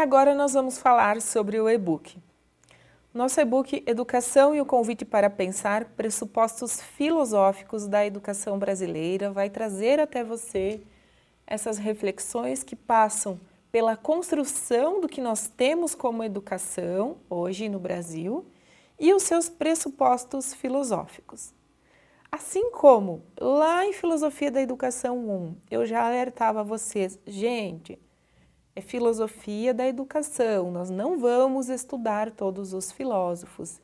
agora nós vamos falar sobre o e-book. Nosso e-book Educação e o Convite para Pensar, Pressupostos Filosóficos da Educação Brasileira, vai trazer até você essas reflexões que passam pela construção do que nós temos como educação hoje no Brasil e os seus pressupostos filosóficos. Assim como lá em Filosofia da Educação 1, eu já alertava vocês, gente, é filosofia da educação, nós não vamos estudar todos os filósofos.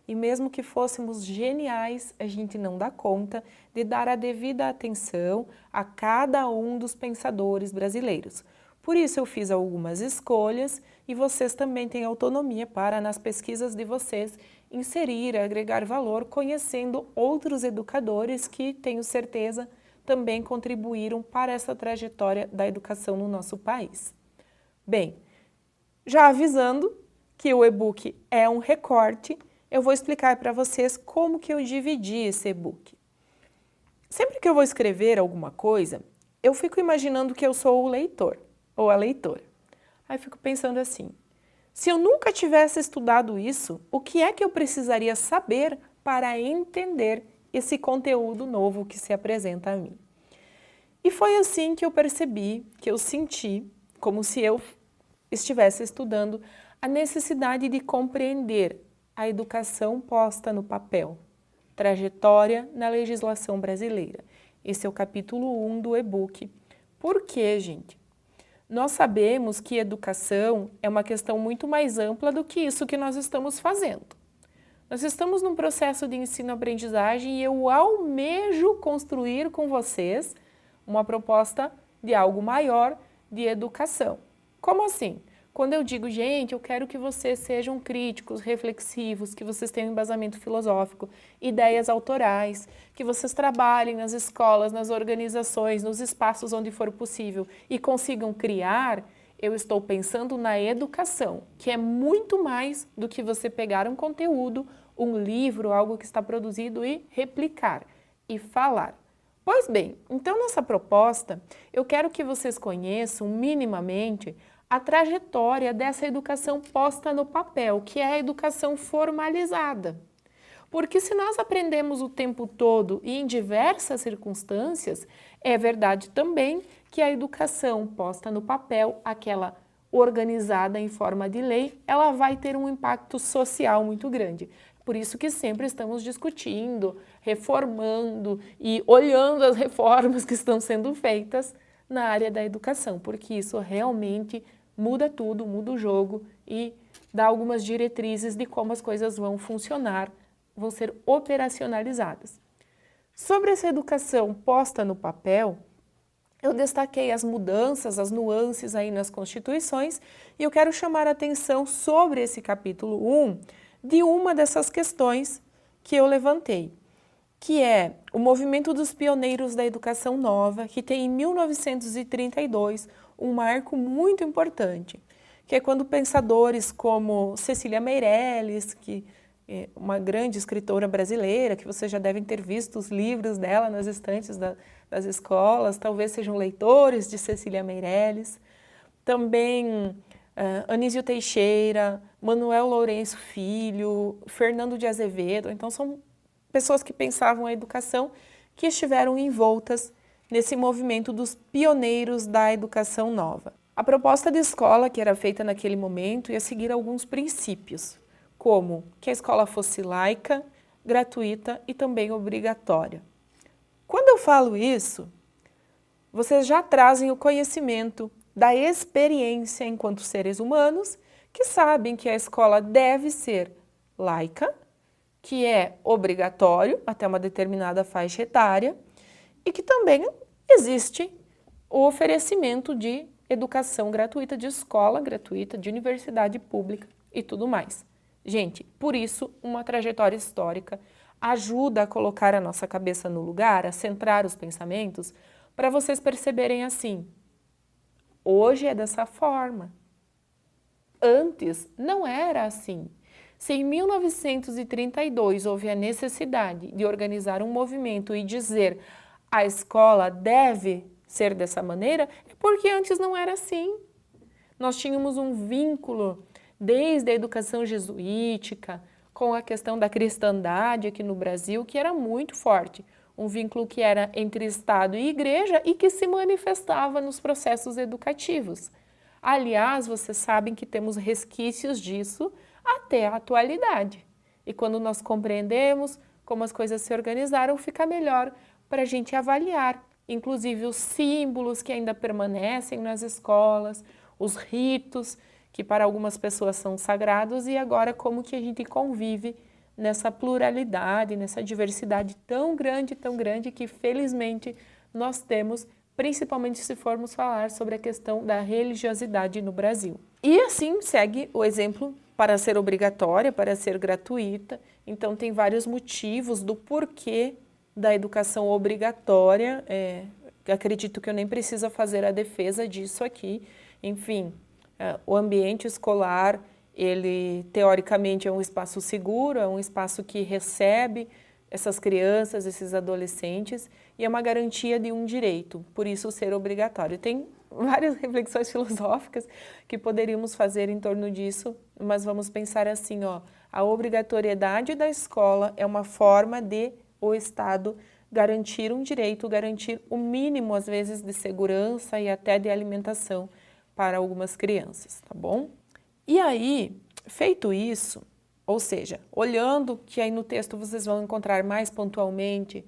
E mesmo que fôssemos geniais, a gente não dá conta de dar a devida atenção a cada um dos pensadores brasileiros. Por isso eu fiz algumas escolhas e vocês também têm autonomia para, nas pesquisas de vocês, inserir, agregar valor, conhecendo outros educadores que, tenho certeza, também contribuíram para essa trajetória da educação no nosso país. Bem, já avisando que o e-book é um recorte, eu vou explicar para vocês como que eu dividi esse e-book. Sempre que eu vou escrever alguma coisa, eu fico imaginando que eu sou o leitor ou a leitora. Aí fico pensando assim, se eu nunca tivesse estudado isso, o que é que eu precisaria saber para entender esse conteúdo novo que se apresenta a mim? E foi assim que eu percebi, que eu senti, como se eu estivesse estudando, a necessidade de compreender a educação posta no papel, trajetória na legislação brasileira. Esse é o capítulo 1 do e-book. Por quê, gente? Nós sabemos que educação é uma questão muito mais ampla do que isso que nós estamos fazendo. Nós estamos num processo de ensino-aprendizagem e eu almejo construir com vocês uma proposta de algo maior de educação. Como assim? Quando eu digo, gente, eu quero que vocês sejam críticos, reflexivos, que vocês tenham embasamento filosófico, ideias autorais, que vocês trabalhem nas escolas, nas organizações, nos espaços onde for possível e consigam criar, eu estou pensando na educação, que é muito mais do que você pegar um conteúdo, um livro, algo que está produzido e replicar e falar. Pois bem, então nessa proposta, eu quero que vocês conheçam minimamente a trajetória dessa educação posta no papel, que é a educação formalizada. Porque se nós aprendemos o tempo todo e em diversas circunstâncias, é verdade também que a educação posta no papel, aquela organizada em forma de lei, ela vai ter um impacto social muito grande. Por isso que sempre estamos discutindo, reformando e olhando as reformas que estão sendo feitas na área da educação, porque isso realmente muda tudo, muda o jogo e dá algumas diretrizes de como as coisas vão funcionar, vão ser operacionalizadas. Sobre essa educação posta no papel, eu destaquei as mudanças, as nuances aí nas constituições e eu quero chamar a atenção sobre esse capítulo 1 de uma dessas questões que eu levantei, que é o movimento dos pioneiros da educação nova, que tem em 1932 um marco muito importante, que é quando pensadores como Cecília Meirelles, que é uma grande escritora brasileira, que vocês já devem ter visto os livros dela nas estantes das escolas, talvez sejam leitores de Cecília Meirelles, também Anísio Teixeira, Manuel Lourenço Filho, Fernando de Azevedo, então são pessoas que pensavam a educação, que estiveram envoltas nesse movimento dos pioneiros da educação nova. A proposta de escola que era feita naquele momento ia seguir alguns princípios, como que a escola fosse laica, gratuita e também obrigatória. Quando eu falo isso, vocês já trazem o conhecimento da experiência enquanto seres humanos, que sabem que a escola deve ser laica, que é obrigatório até uma determinada faixa etária e que também existe o oferecimento de educação gratuita, de escola gratuita, de universidade pública e tudo mais. Gente, por isso, uma trajetória histórica ajuda a colocar a nossa cabeça no lugar, a centrar os pensamentos, para vocês perceberem assim, hoje é dessa forma, antes não era assim. Se em 1932 houve a necessidade de organizar um movimento e dizer a escola deve ser dessa maneira, é porque antes não era assim. nós tínhamos um vínculo desde a educação jesuítica, com a questão da cristandade aqui no Brasil, que era muito forte. Um vínculo que era entre Estado e Igreja e que se manifestava nos processos educativos. Aliás, vocês sabem que temos resquícios disso até a atualidade. E quando nós compreendemos como as coisas se organizaram, fica melhor para a gente avaliar, inclusive os símbolos que ainda permanecem nas escolas, os ritos que para algumas pessoas são sagrados e agora como que a gente convive nessa pluralidade, nessa diversidade tão grande que felizmente nós temos, principalmente se formos falar sobre a questão da religiosidade no Brasil. E assim segue o exemplo para ser obrigatória, para ser gratuita. Então tem vários motivos do porquê da educação obrigatória. Acredito que eu nem preciso fazer a defesa disso aqui. Enfim, o ambiente escolar, ele teoricamente é um espaço seguro, é um espaço que recebe essas crianças, esses adolescentes, e é uma garantia de um direito, por isso ser obrigatório. Tem várias reflexões filosóficas que poderíamos fazer em torno disso, mas vamos pensar assim, ó, a obrigatoriedade da escola é uma forma de o Estado garantir um direito, garantir o mínimo, às vezes, de segurança e até de alimentação para algumas crianças, tá bom? E aí, feito isso, ou seja, olhando que aí no texto vocês vão encontrar mais pontualmente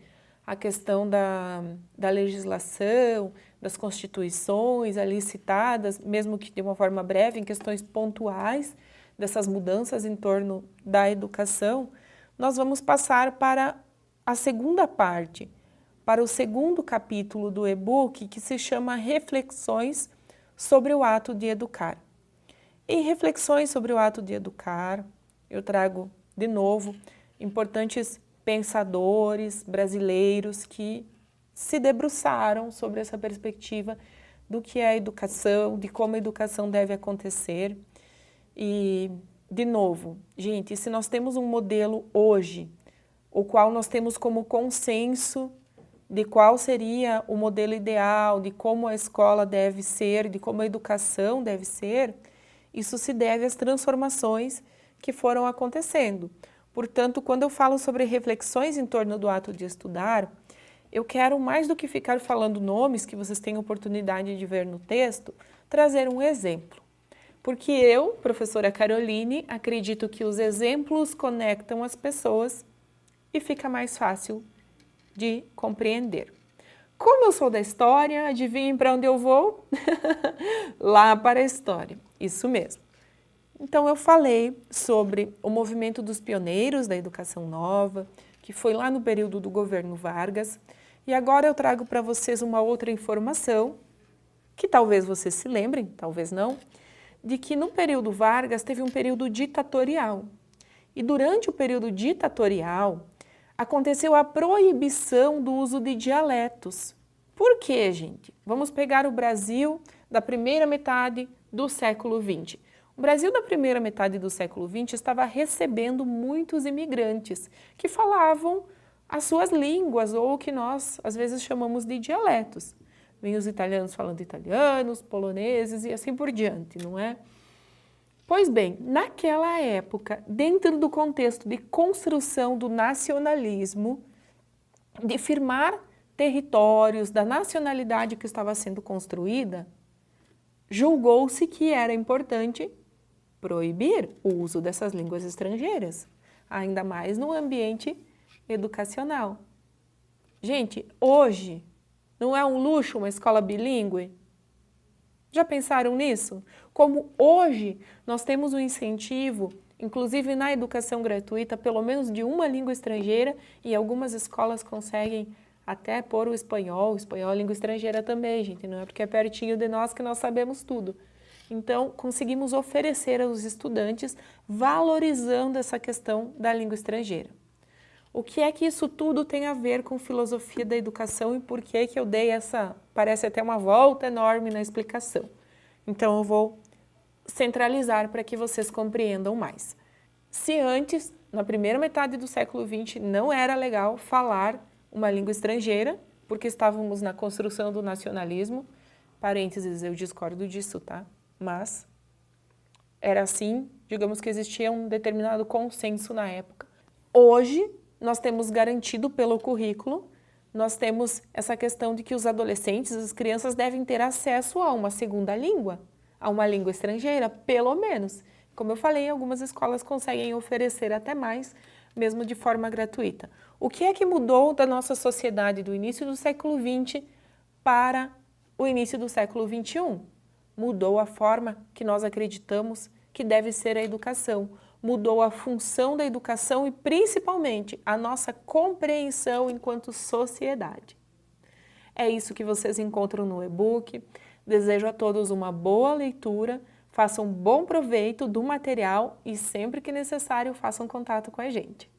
a questão da legislação, das constituições ali citadas, mesmo que de uma forma breve, em questões pontuais dessas mudanças em torno da educação, nós vamos passar para a segunda parte, para o segundo capítulo do e-book, que se chama Reflexões sobre o ato de educar. Em Reflexões sobre o ato de educar, eu trago, de novo, importantes pensadores brasileiros que se debruçaram sobre essa perspectiva do que é a educação, de como a educação deve acontecer. E, de novo, gente, se nós temos um modelo hoje, o qual nós temos como consenso de qual seria o modelo ideal, de como a escola deve ser, de como a educação deve ser, isso se deve às transformações que foram acontecendo. Portanto, quando eu falo sobre reflexões em torno do ato de estudar, eu quero, mais do que ficar falando nomes que vocês têm oportunidade de ver no texto, trazer um exemplo. Porque eu, professora Caroline, acredito que os exemplos conectam as pessoas e fica mais fácil de compreender. Como eu sou da história, adivinhem para onde eu vou? Lá para a história, isso mesmo. Então eu falei sobre o movimento dos pioneiros da educação nova, que foi lá no período do governo Vargas, e agora eu trago para vocês uma outra informação, que talvez vocês se lembrem, talvez não, de que no período Vargas teve um período ditatorial. E durante o período ditatorial, aconteceu a proibição do uso de dialetos. Por quê, gente? Vamos pegar o Brasil da primeira metade do século XX. O Brasil da primeira metade do século XX estava recebendo muitos imigrantes que falavam as suas línguas, ou o que nós às vezes chamamos de dialetos. Vem os italianos falando italiano, os poloneses e assim por diante, não é? Pois bem, naquela época, dentro do contexto de construção do nacionalismo, de firmar territórios da nacionalidade que estava sendo construída, julgou-se que era importante proibir o uso dessas línguas estrangeiras, ainda mais no ambiente educacional. Gente, hoje não é um luxo uma escola bilíngue? Já pensaram nisso? Como hoje nós temos um incentivo, inclusive na educação gratuita, pelo menos de uma língua estrangeira, e algumas escolas conseguem até pôr o espanhol é língua estrangeira também, gente, não é porque é pertinho de nós que nós sabemos tudo. Então, conseguimos oferecer aos estudantes valorizando essa questão da língua estrangeira. O que é que isso tudo tem a ver com filosofia da educação e por que eu dei essa, parece até uma volta enorme na explicação. Então, eu vou centralizar para que vocês compreendam mais. Se antes, na primeira metade do século XX, não era legal falar uma língua estrangeira, porque estávamos na construção do nacionalismo, parênteses, eu discordo disso, tá? mas era assim, digamos que existia um determinado consenso na época. Hoje, nós temos garantido pelo currículo, nós temos essa questão de que os adolescentes, as crianças devem ter acesso a uma segunda língua, a uma língua estrangeira, pelo menos. Como eu falei, algumas escolas conseguem oferecer até mais, mesmo de forma gratuita. O que é que mudou da nossa sociedade do início do século XX para o início do século XXI? Mudou a forma que nós acreditamos que deve ser a educação, mudou a função da educação e, principalmente, a nossa compreensão enquanto sociedade. É isso que vocês encontram no e-book. Desejo a todos uma boa leitura, façam bom proveito do material e, sempre que necessário, façam contato com a gente.